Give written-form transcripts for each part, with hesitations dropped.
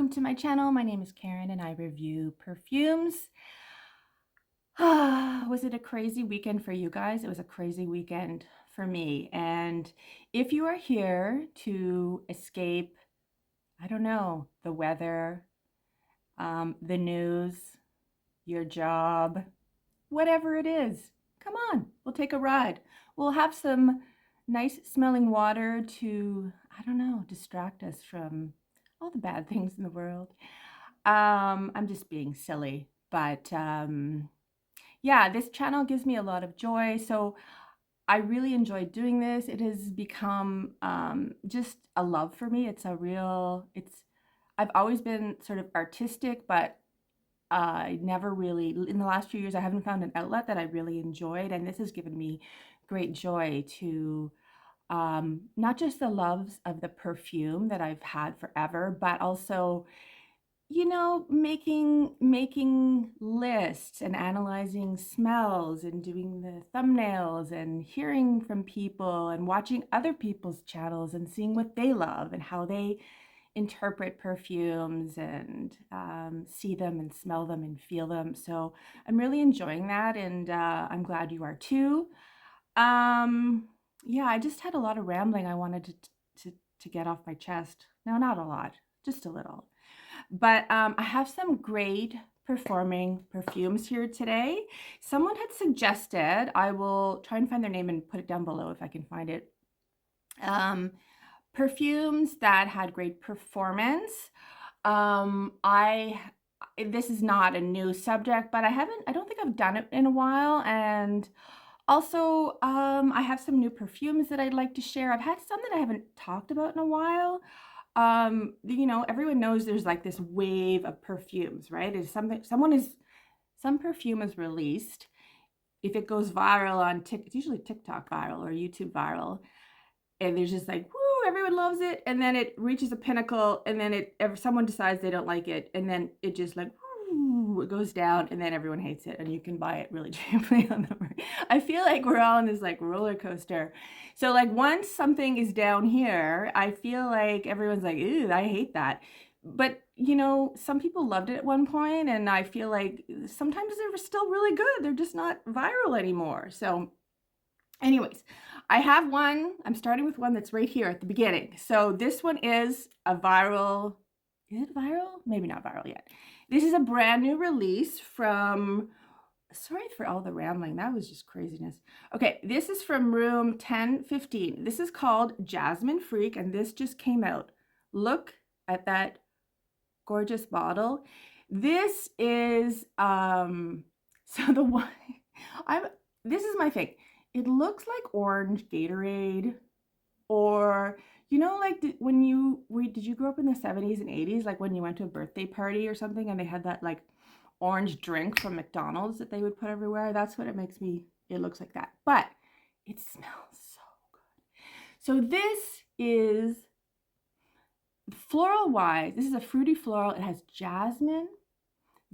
welcome to my channel. My name is Karen and I review perfumes. Was it a crazy weekend for you guys? It was a crazy weekend for me. And if you are here to escape, I don't know, the weather, the news, your job, whatever it is, come on, we'll take a ride. We'll have some nice smelling water to, I don't know, distract us from all the bad things in the world. I'm just being silly, but yeah, this channel gives me a lot of joy. So I really enjoy doing this. It has become just a love for me. I've always been sort of artistic, but I never really, in the last few years, I haven't found an outlet that I really enjoyed. And this has given me great joy to not just the loves of the perfume that I've had forever, but also, you know, making lists and analyzing smells and doing the thumbnails and hearing from people and watching other people's channels and seeing what they love and how they interpret perfumes and see them and smell them and feel them. So I'm really enjoying that, and I'm glad you are too. Yeah, I just had a lot of rambling I wanted to get off my chest. No, not a lot, just a little. But I have some great performing perfumes here today. Someone had suggested, I will try and find their name and put it down below if I can find it. Perfumes that had great performance. This is not a new subject, but I don't think I've done it in a while. And also, I have some new perfumes that I'd like to share. I've had some that I haven't talked about in a while. You know, everyone knows there's like this wave of perfumes, right? Some perfume is released. If it goes viral on it's usually TikTok viral or YouTube viral, and there's just like, woo, everyone loves it, and then it reaches a pinnacle, and then someone decides they don't like it, and then it just like, woo, it goes down, and then everyone hates it, and you can buy it really cheaply on the market. I feel like we're all on this like roller coaster. So like once something is down here, I feel like everyone's like, ew, I hate that. But you know, some people loved it at one point, and I feel like sometimes they're still really good. They're just not viral anymore. So anyways, I have one. I'm starting with one that's right here at the beginning. So this one is a viral. Is it viral? Maybe not viral yet. This is a brand new release from, sorry for all the rambling. That was just craziness. Okay, this is from room 1015. This is called Jasmine Freak, and this just came out. Look at that gorgeous bottle. This is, so the one, this is my thing. It looks like orange Gatorade, or, you know, like when did you grow up in the 70s and 80s? Like when you went to a birthday party or something and they had that like orange drink from McDonald's that they would put everywhere? That's what it looks like that. But it smells so good. So this is floral wise. This is a fruity floral. It has jasmine,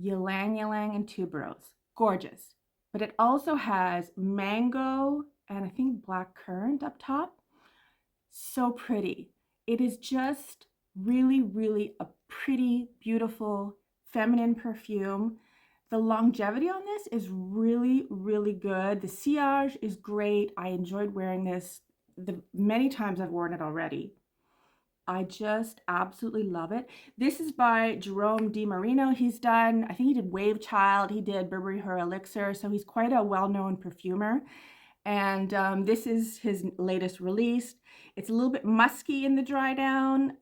ylang ylang, and tuberose. Gorgeous. But it also has mango and I think black currant up top. So pretty. It is just really, really a pretty, beautiful, feminine perfume. The longevity on this is really, really good. The sillage is great. I enjoyed wearing this the many times I've worn it already. I just absolutely love it. This is by Jerome DiMarino. I think he did Wave Child, he did Burberry Her Elixir, so he's quite a well-known perfumer. And this is his latest release. It's a little bit musky in the dry down.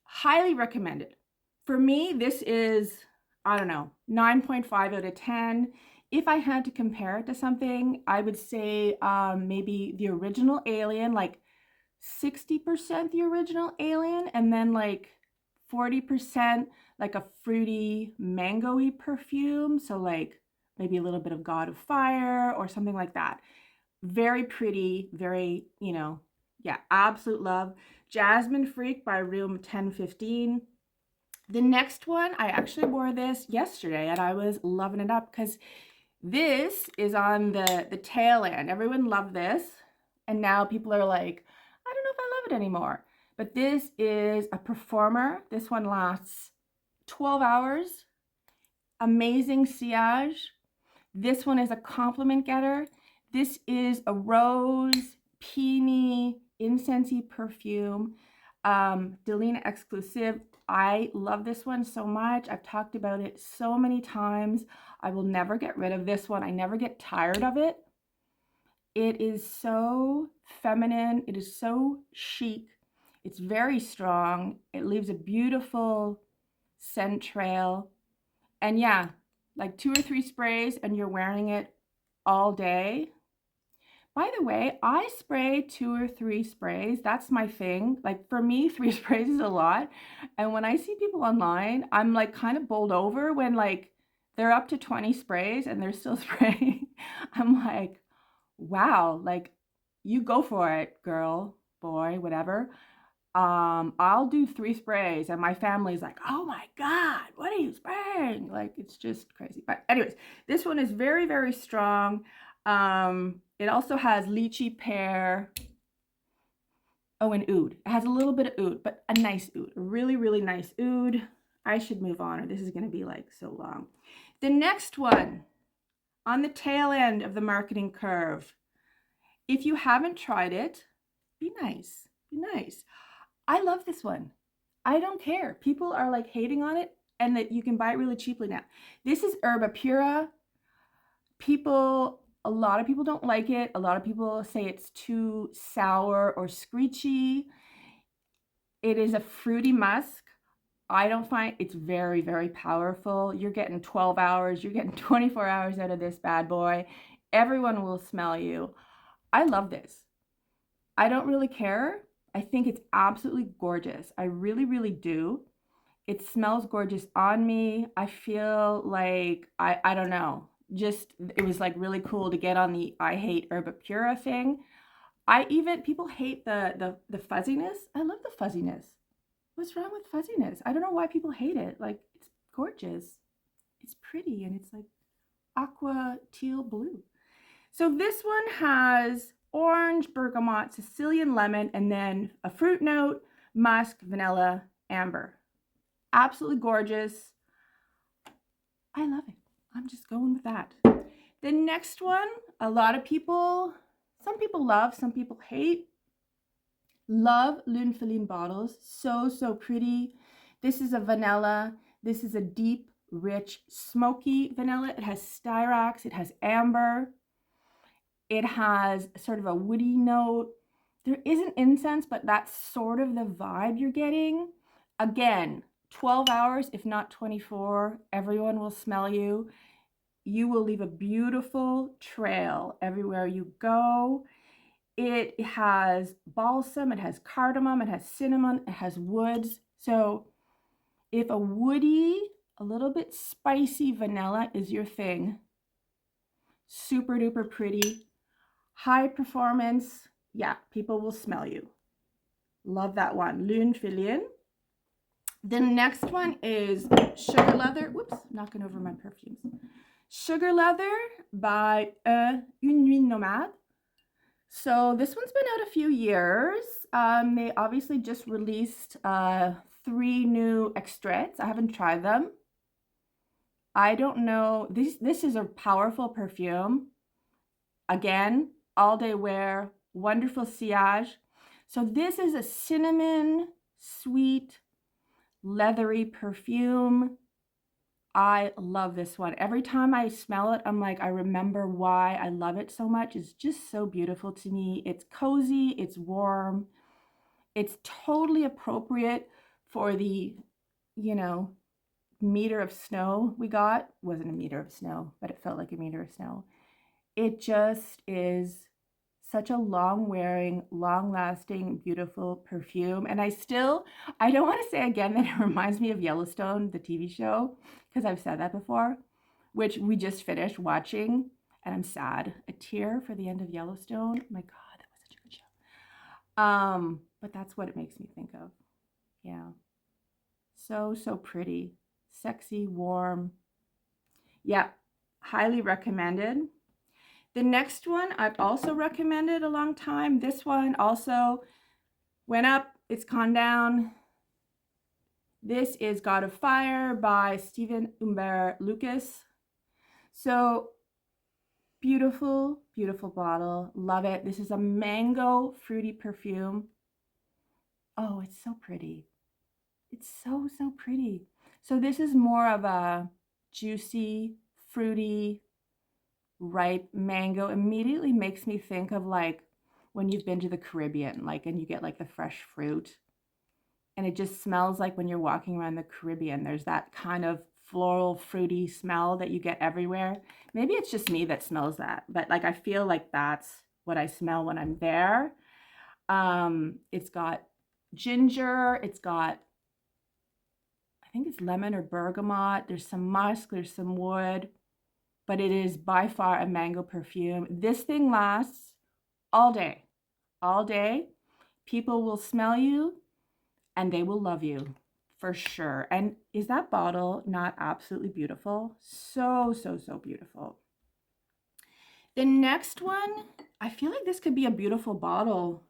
Highly recommended. For me, this is, I don't know, 9.5 out of 10. If I had to compare it to something, I would say maybe the original Alien, like 60% the original Alien, and then like 40% like a fruity mango-y perfume. So like maybe a little bit of God of Fire or something like that. Very pretty, very, you know, yeah, absolute love. Jasmine Freak by room 1015. The next one, I actually wore this yesterday and I was loving it up because this is on the tail end. Everyone loved this, and now people are like, I don't know if I love it anymore. but this is a performer. This one lasts 12 hours. Amazing sillage. This one is a compliment getter. This is a rose, peony, incensey perfume. Delina Exclusif. I love this one so much. I've talked about it so many times. I will never get rid of this one. I never get tired of it. It is so feminine. It is so chic. It's very strong. It leaves a beautiful scent trail. And yeah, like 2 or 3 sprays and you're wearing it all day. By the way, I spray 2 or 3 sprays. That's my thing. Like for me, 3 sprays is a lot. And when I see people online, I'm like kind of bowled over when like they're up to 20 sprays and they're still spraying. I'm like, wow, like you go for it, girl, boy, whatever. I'll do 3 sprays and my family's like, oh my God, what are you spraying? Like, it's just crazy. But anyways, this one is very, very strong. It also has lychee pear. Oh, and oud. It has a little bit of oud, but a nice oud, a really, really nice oud. I should move on or this is going to be like so long. The next one on the tail end of the marketing curve. If you haven't tried it, be nice, be nice. I love this one. I don't care. People are like hating on it and that you can buy it really cheaply now. This is Erba Pura. A lot of people don't like it. A lot of people say it's too sour or screechy. It is a fruity musk. I don't find it's very, very powerful. You're getting 12 hours. You're getting 24 hours out of this bad boy. Everyone will smell you. I love this. I don't really care. I think it's absolutely gorgeous. I really, really do. It smells gorgeous on me. I feel like, I don't know, just, it was like really cool to get on the I hate Erba Pura thing. People hate the fuzziness. I love the fuzziness. What's wrong with fuzziness? I don't know why people hate it. Like, it's gorgeous. It's pretty and it's like aqua teal blue. So this one has orange, bergamot, Sicilian lemon, and then a fruit note, musk, vanilla, amber. Absolutely gorgeous. I love it. I'm just going with that. The next one, a lot of people, some people love, some people hate. Love Lune Feline bottles. So, so pretty. This is a vanilla. This is a deep, rich, smoky vanilla. It has styrax. It has amber. It has sort of a woody note. There isn't incense, but that's sort of the vibe you're getting. Again, 12 hours, if not 24, everyone will smell you. You will leave a beautiful trail everywhere you go. It has balsam, it has cardamom, it has cinnamon, it has woods. So if a woody, a little bit spicy vanilla is your thing, super duper pretty, high performance, yeah, people will smell you. Love that one. Lune Feline. The next one is Sugar Leather. Whoops, knocking over my perfumes. Sugar Leather by Une Nuit Nomad. So this one's been out a few years. They obviously just released 3 new extraits. I haven't tried them. I don't know. This is a powerful perfume. Again, all day wear, wonderful sillage. So this is a cinnamon, sweet, leathery perfume. I love this one. Every time I smell it, I'm like, I remember why I love it so much. It's just so beautiful to me. It's cozy, it's warm. It's totally appropriate for the, meter of snow we got. It wasn't a meter of snow, but it felt like a meter of snow. It just is such a long-wearing, long-lasting, beautiful perfume. And I don't want to say again that it reminds me of Yellowstone, the TV show, because I've said that before, which we just finished watching, and I'm sad. A tear for the end of Yellowstone. My God, that was such a good show. But that's what it makes me think of. Yeah. So, so pretty. Sexy, warm. Yeah, highly recommended. The next one I've also recommended a long time. This one also went up it's gone down. This is God of Fire by Stephen Humbert Lucas. So beautiful, beautiful bottle. Love it. This is a mango fruity perfume. Oh, it's so pretty. It's so, so pretty. So this is more of a juicy, fruity, ripe mango. Immediately makes me think of like when you've been to the Caribbean, like, and you get like the fresh fruit. And it just smells like when you're walking around the Caribbean, there's that kind of floral, fruity smell that you get everywhere. Maybe it's just me that smells that, but like I feel like that's what I smell when I'm there. It's got ginger, it's got, I think it's lemon or bergamot. There's some musk, there's some wood, but it is by far a mango perfume. This thing lasts all day, all day. People will smell you and they will love you for sure. And is that bottle not absolutely beautiful? So, so, so beautiful. The next one, I feel like this could be a beautiful bottle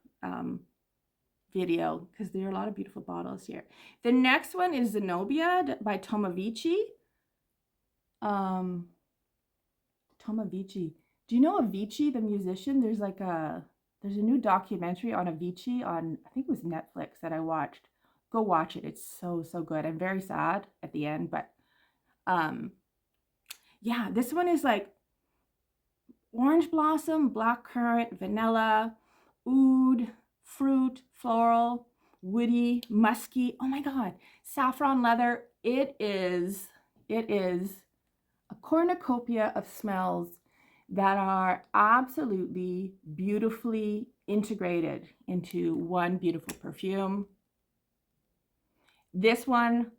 video because there are a lot of beautiful bottles here. The next one is Zenobia by Tomavicci. Tomavicci. Do you know Avicii, the musician? There's a new documentary on Avicii on, I think it was Netflix that I watched. Go watch it. It's so, so good. I'm very sad at the end, but yeah, this one is like orange blossom, black currant, vanilla, oud, fruit, floral, woody, musky. Oh my God, saffron leather. It is a cornucopia of smells that are absolutely beautifully integrated into one beautiful perfume. This one,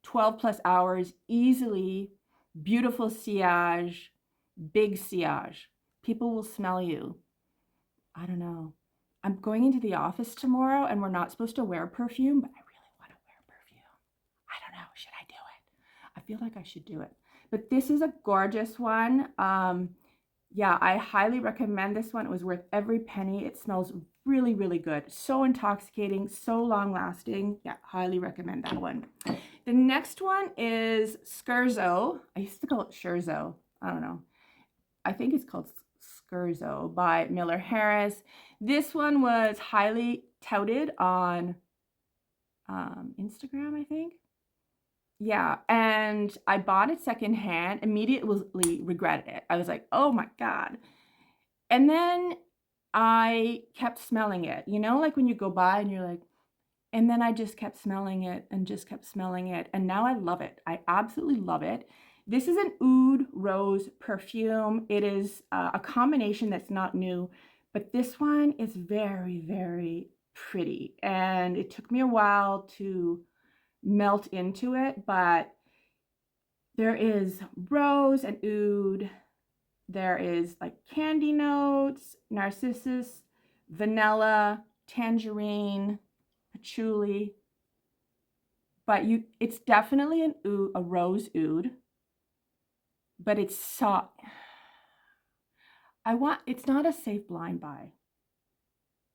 12 plus hours, easily, beautiful sillage, big sillage. People will smell you. I don't know. I'm going into the office tomorrow and we're not supposed to wear perfume, but I really want to wear perfume. I don't know. Should I do it? I feel like I should do it. But this is a gorgeous one. Yeah, I highly recommend this one. It was worth every penny. It smells really, really good. So intoxicating, so long lasting. Yeah, highly recommend that one. The next one is Scherzo. I used to call it Scherzo. I don't know. I think it's called Scherzo by Miller Harris. This one was highly touted on Instagram, I think. Yeah, and I bought it secondhand, immediately regretted it. I was like, oh my God. And then I kept smelling it, you know, like when you go by and you're like, and then I just kept smelling it and just kept smelling it. And now I love it. I absolutely love it. This is an oud rose perfume. It is a combination that's not new, but this one is very, very pretty. And it took me a while to melt into it, but there is rose and oud. There is like candy notes, narcissus, vanilla, tangerine, patchouli. But it's definitely a rose oud, but it's soft. It's not a safe blind buy,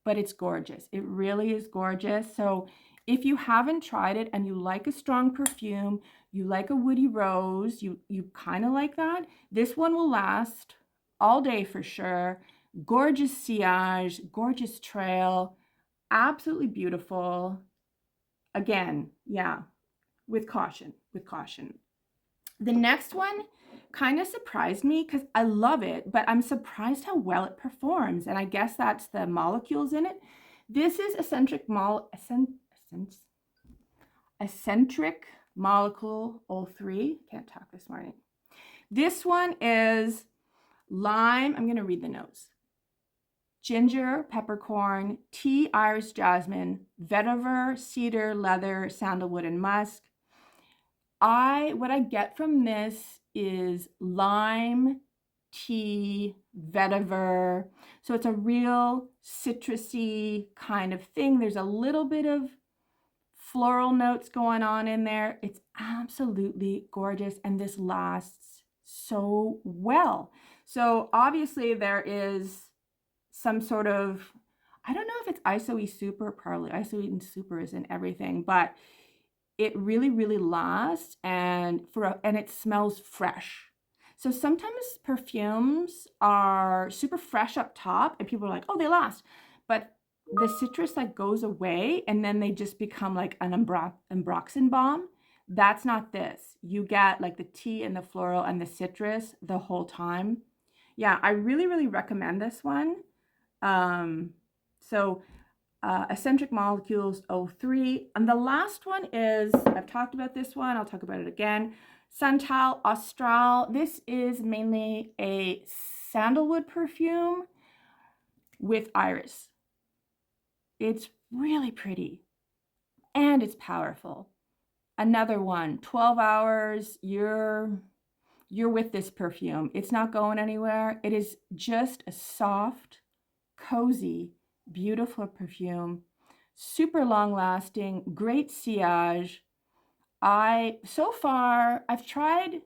but it's gorgeous. It really is gorgeous. So if you haven't tried it and you like a strong perfume, you like a woody rose, you kind of like that, this one will last all day for sure. Gorgeous sillage, gorgeous trail, absolutely beautiful. Again, yeah, with caution, with caution. The next one kind of surprised me because I love it, but I'm surprised how well it performs. And I guess that's the molecules in it. This is Escentric Molecule 03. Can't talk this morning. This one is lime. I'm going to read the notes. Ginger, peppercorn, tea, iris, jasmine, vetiver, cedar, leather, sandalwood, and musk. What I get from this is lime, tea, vetiver. So it's a real citrusy kind of thing. There's a little bit of floral notes going on in there. It's absolutely gorgeous, and this lasts so well. So obviously there is some sort of, I don't know if it's ISO-E Super, probably ISO-E Super is in everything, but it really, really lasts, and it smells fresh. So sometimes perfumes are super fresh up top and people are like, oh, they last. But the citrus like goes away and then they just become like an ambroxan balm. That's not this. You get like the tea and the floral and the citrus the whole time. Yeah, I really, really recommend this one. Um, so Escentric Molecules 03. And the last one is, I've talked about this one, I'll talk about it again. Santal Austral. This is mainly a sandalwood perfume with iris. It's really pretty and it's powerful. Another one, 12 hours, you're with this perfume. It's not going anywhere. It is just a soft, cozy, beautiful perfume, super long lasting, great sillage. So far, I've tried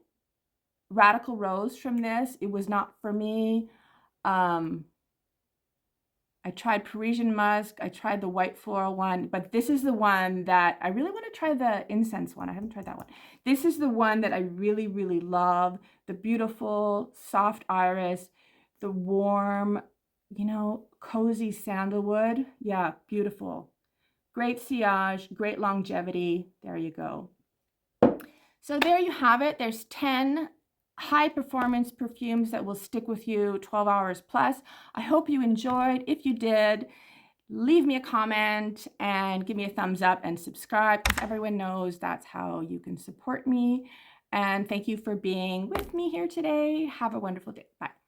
Radical Rose from this. It was not for me. I tried Parisian Musk. I tried the white floral one, but this is the one that I really want to try, the incense one. I haven't tried that one. This is the one that I really, really love. The beautiful, soft iris, the warm, cozy sandalwood. Yeah, beautiful. Great sillage, great longevity. There you go. So there you have it. There's 10 high performance perfumes that will stick with you 12 hours plus. I hope you enjoyed. If you did, leave me a comment and give me a thumbs up and subscribe, because everyone knows that's how you can support me. And thank you for being with me here today. Have a wonderful day. Bye.